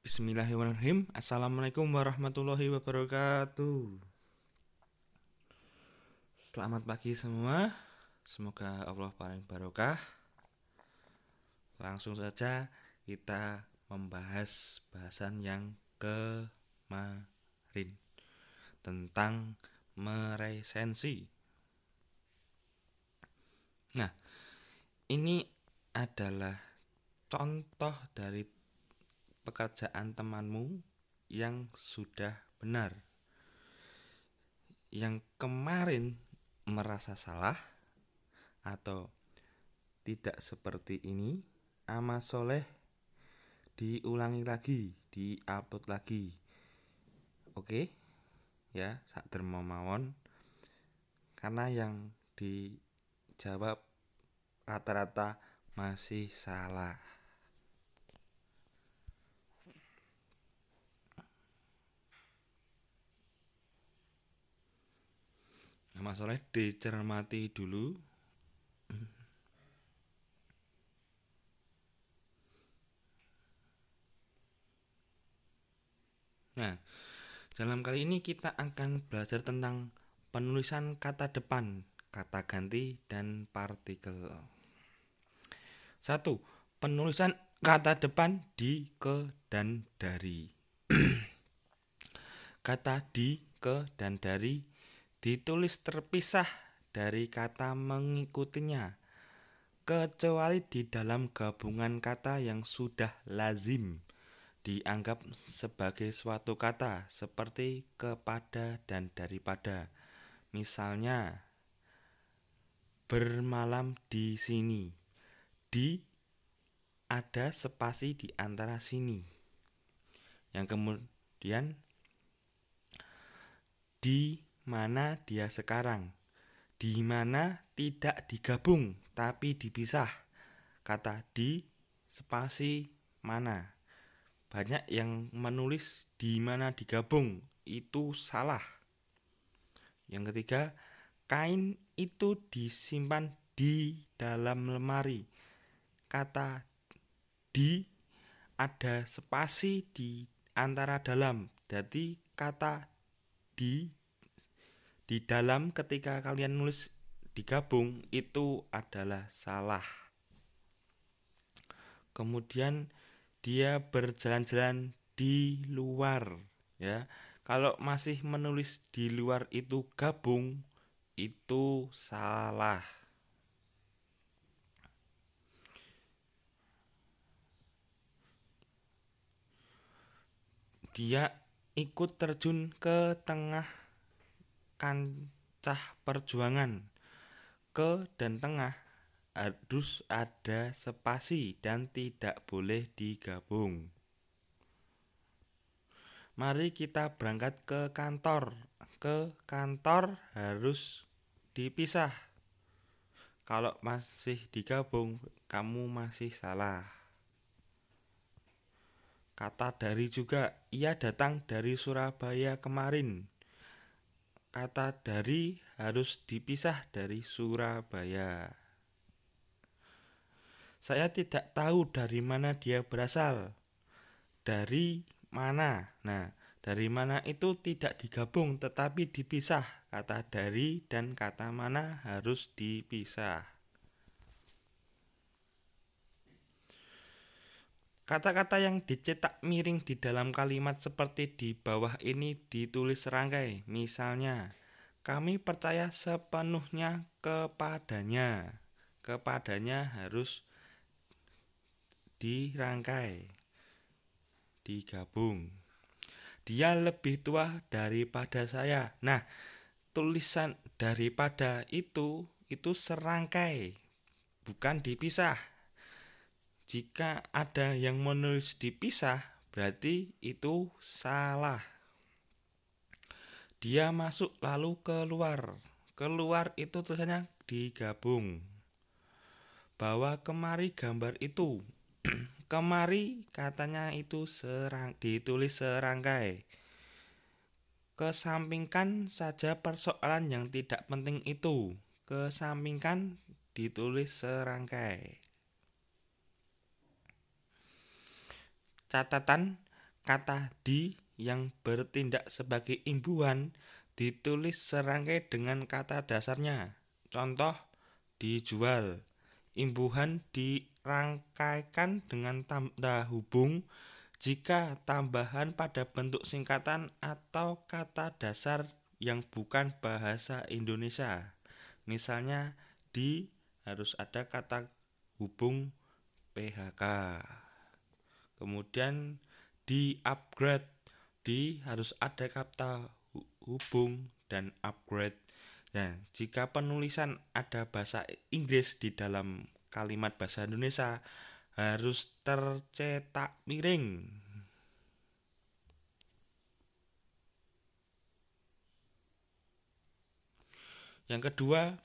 Bismillahirrahmanirrahim. Assalamualaikum warahmatullahi wabarakatuh. Selamat pagi semua. Semoga Allah paling barokah. Langsung saja kita membahas bahasan yang kemarin tentang meresensi. Nah, ini adalah contoh dari pekerjaan temanmu yang sudah benar. Yang kemarin merasa salah atau tidak seperti ini, amal soleh diulangi lagi, diupload lagi. Oke ya, sak dermo mawon. Karena yang dijawab rata-rata masih salah. Amal soleh dicermati dulu. Nah, dalam kali ini kita akan belajar tentang penulisan kata depan, kata ganti, dan partikel. 1. Penulisan kata depan di, ke, dan dari. Kata di, ke, dan dari ditulis terpisah dari kata mengikutinya, kecuali di dalam gabungan kata yang sudah lazim dianggap sebagai suatu kata, seperti kepada dan daripada. Misalnya, bermalam di sini. Di ada spasi di antara sini. Yang kemudian, di mana dia sekarang. Di mana tidak digabung tapi dipisah. Kata di spasi mana. Banyak yang menulis di mana digabung, itu salah. Yang ketiga, kain itu disimpan di dalam lemari. Kata di ada spasi di antara dalam. Jadi kata di dalam ketika kalian nulis digabung itu adalah salah. Kemudian dia berjalan-jalan di luar, ya. Kalau masih menulis di luar itu gabung, itu salah. Dia ikut terjun ke tengah kancah perjuangan. Ke dan tengah harus ada spasi dan tidak boleh digabung. Mari kita berangkat ke kantor. Ke kantor harus dipisah. Kalau masih digabung, kamu masih salah. Kata dari juga, ia datang dari Surabaya kemarin. Kata dari harus dipisah dari Surabaya. Saya tidak tahu dari mana dia berasal. Dari mana? Nah, dari mana itu tidak digabung tetapi dipisah. Kata dari dan kata mana harus dipisah. Kata-kata yang dicetak miring di dalam kalimat seperti di bawah ini ditulis serangkai. Misalnya, kami percaya sepenuhnya kepadanya. Kepadanya harus dirangkai, digabung. Dia lebih tua daripada saya. Nah, tulisan daripada itu serangkai, bukan dipisah. Jika ada yang menulis dipisah, berarti itu salah. Dia masuk lalu keluar. Keluar itu tulisannya digabung. Bawa kemari gambar itu. Kemari katanya itu ditulis serangkai. Kesampingkan saja persoalan yang tidak penting itu. Kesampingkan ditulis serangkai. Catatan, Kata di yang bertindak sebagai imbuhan ditulis serangkai dengan kata dasarnya. Contoh, dijual. Imbuhan dirangkaikan dengan tanda hubung jika tambahan pada bentuk singkatan atau kata dasar yang bukan bahasa Indonesia. Misalnya, di harus ada kata hubung PHK. Kemudian di upgrade, di harus ada kata hubung dan upgrade. Nah, jika penulisan ada bahasa Inggris di dalam kalimat bahasa Indonesia harus tercetak miring. Yang kedua,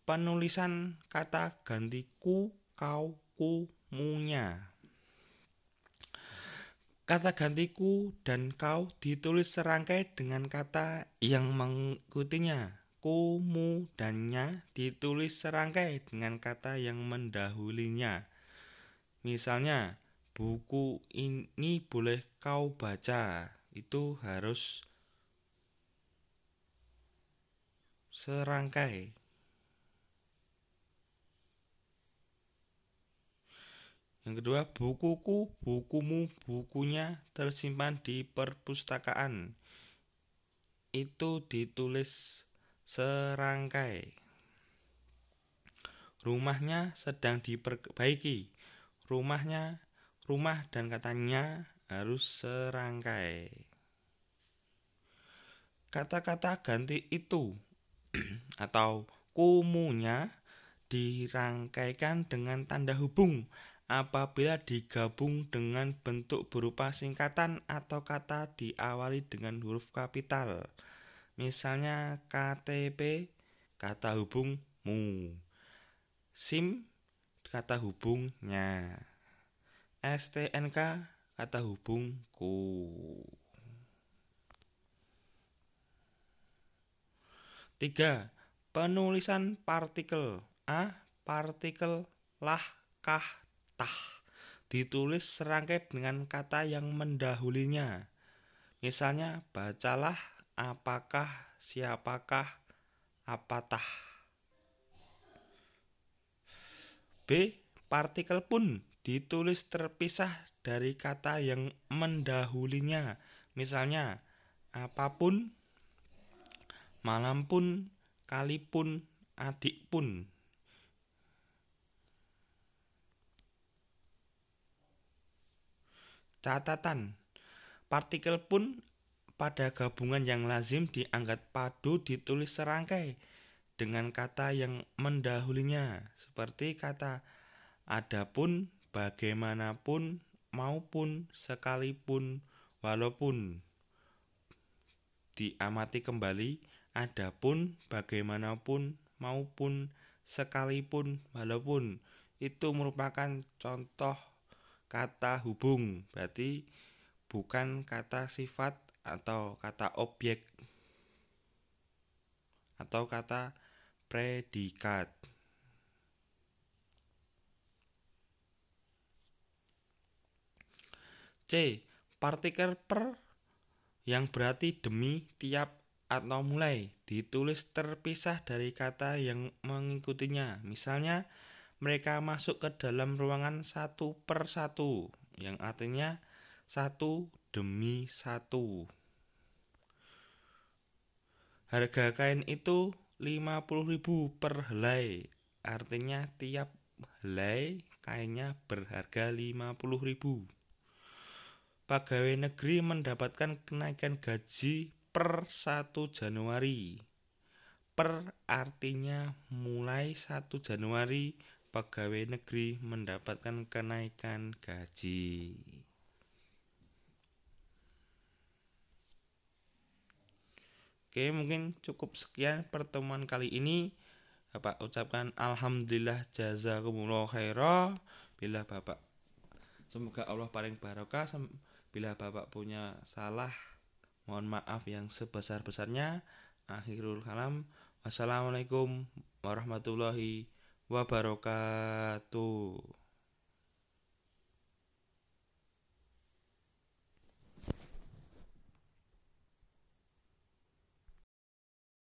penulisan kata ganti ku, kau, ku, munya. Kata gantiku dan kau ditulis serangkai dengan kata yang mengikutinya. Ku, mu, dan nya ditulis serangkai dengan kata yang mendahulunya. Misalnya, buku ini boleh kau baca. Itu harus serangkai. Yang kedua, bukuku, bukumu, bukunya tersimpan di perpustakaan. Itu ditulis serangkai. Rumahnya sedang diperbaiki. Rumahnya, rumah dan katanya harus serangkai. Kata-kata ganti itu atau kumunya dirangkaikan dengan tanda hubung apabila digabung dengan bentuk berupa singkatan atau kata diawali dengan huruf kapital. Misalnya KTP, kata hubung mu. SIM, kata hubungnya. STNK, kata hubung ku. Tiga, penulisan partikel a, partikel lah, kah, tah ditulis serangkai dengan kata yang mendahulunya. Misalnya bacalah, apakah, siapakah, apatah. B, partikel pun ditulis terpisah dari kata yang mendahulunya. Misalnya apapun, malam pun, kali pun, adik pun. Catatan, partikel pun pada gabungan yang lazim dianggap padu ditulis serangkai dengan kata yang mendahulunya, seperti kata adapun, bagaimanapun, maupun, sekalipun, walaupun. Diamati kembali, adapun, bagaimanapun, maupun, sekalipun, walaupun. Itu merupakan contoh kata hubung, berarti bukan kata sifat atau kata objek atau kata predikat. C, partikel per yang berarti demi, tiap, atau mulai ditulis terpisah dari kata yang mengikutinya. Misalnya mereka masuk ke dalam ruangan 1/1 yang artinya 1/1. Harga kain itu 50.000 per helai, artinya tiap helai kainnya berharga 50.000. Pegawai negeri mendapatkan kenaikan gaji per 1 Januari. Per artinya mulai 1 Januari pegawai negeri mendapatkan kenaikan gaji. Oke, mungkin cukup sekian pertemuan kali ini. Bapak ucapkan alhamdulillah jazakumullah khairah. Bila Bapak, semoga Allah paling barokah. Bila Bapak punya salah, mohon maaf yang sebesar-besarnya. Akhirul kalam. Wassalamualaikum warahmatullahi wabarakatuh.